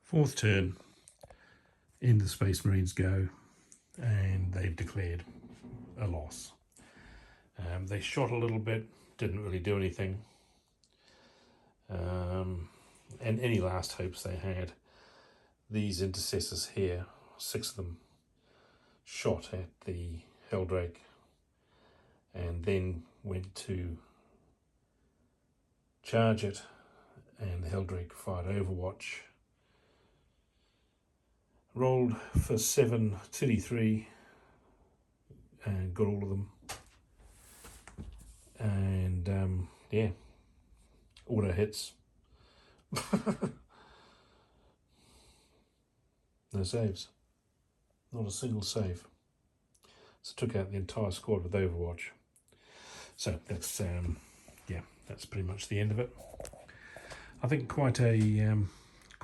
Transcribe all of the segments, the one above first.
Fourth turn in the Space Marines go, and they've declared a loss. They shot a little bit, didn't really do anything. And any last hopes they had, these intercessors here, 6 of them, shot at the Helldrake and then went to charge it, and the Helldrake fired Overwatch, rolled for 7 2d3 and got all of them, and yeah, auto hits. No saves, not a single save. So took out the entire squad with Overwatch. So that's yeah, that's pretty much the end of it. I think quite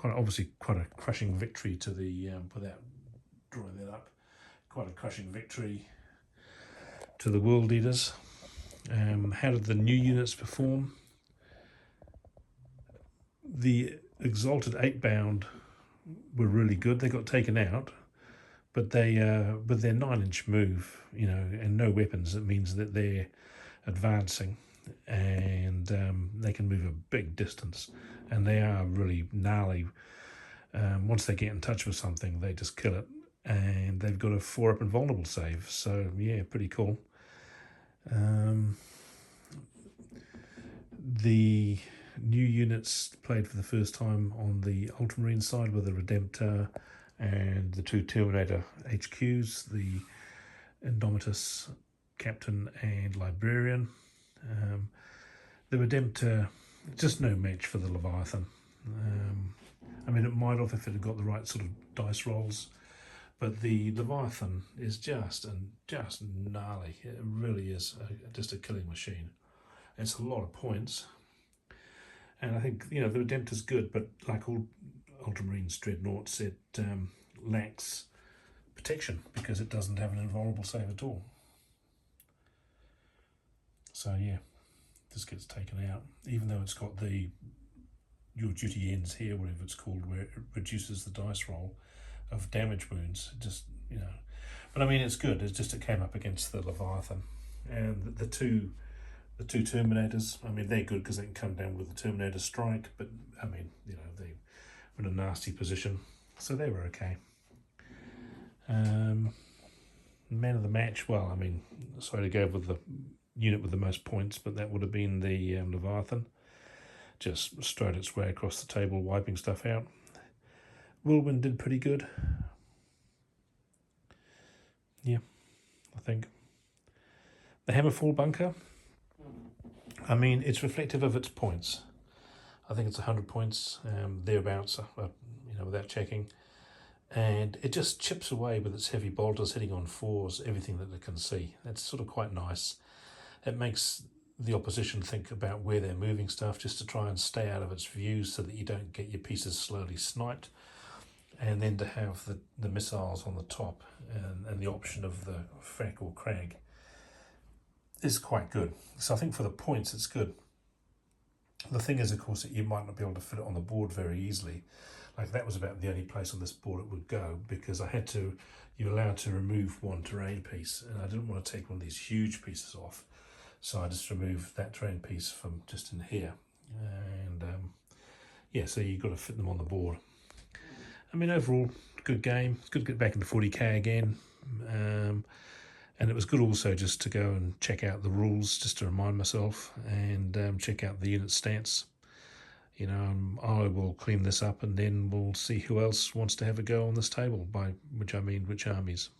obviously quite a crushing victory to the without drawing that up, quite a crushing victory to the World Eaters. How did the new units perform? The Exalted 8-bound were really good. They got taken out, but they with their 9-inch move, and no weapons, it means that they're advancing, and they can move a big distance, and they are really gnarly. Once they get in touch with something, they just kill it, and they've got a 4-up invulnerable save, so yeah, pretty cool. The new units played for the first time on the Ultramarines side with the Redemptor and the 2 Terminator HQs, the Indomitus Captain and Librarian. The Redemptor, just no match for the Leviathan. I mean, it might have if it had got the right sort of dice rolls, but the Leviathan is just gnarly. It really is just a killing machine. It's a lot of points, and I think the Redemptor's good, but like all Ultramarines Dreadnoughts, it lacks protection because it doesn't have an invulnerable save at all. So yeah, this gets taken out, even though it's got the your duty ends here, whatever it's called, where it reduces the dice roll of damage wounds. Just but I mean, it's good. It's just it came up against the Leviathan, and the two Terminators. I mean, they're good because they can come down with the Terminator strike, but I mean, they were in a nasty position, so they were okay. Man of the match, well, I mean, sorry to go with the unit with the most points, but that would have been the Leviathan. Just strode its way across the table, wiping stuff out. Whirlwind did pretty good. Yeah, I think. The Hammerfall bunker, I mean, it's reflective of its points. I think it's 100 points, thereabouts, without checking. And it just chips away with its heavy bolters hitting on 4s, everything that it can see. That's sort of quite nice. It makes the opposition think about where they're moving stuff, just to try and stay out of its views so that you don't get your pieces slowly sniped. And then to have the missiles on the top and the option of the frack or crag is quite good. So I think for the points it's good. The thing is, of course, that you might not be able to fit it on the board very easily. Like that was about the only place on this board it would go, because you're allowed to remove one terrain piece, and I didn't want to take one of these huge pieces off, so I just removed that terrain piece from just in here, and yeah, so you've got to fit them on the board. I mean, overall, good game. It's good to get back into 40k again, and it was good also just to go and check out the rules, just to remind myself, and check out the unit stance. I will clean this up, and then we'll see who else wants to have a go on this table, by which I mean which armies.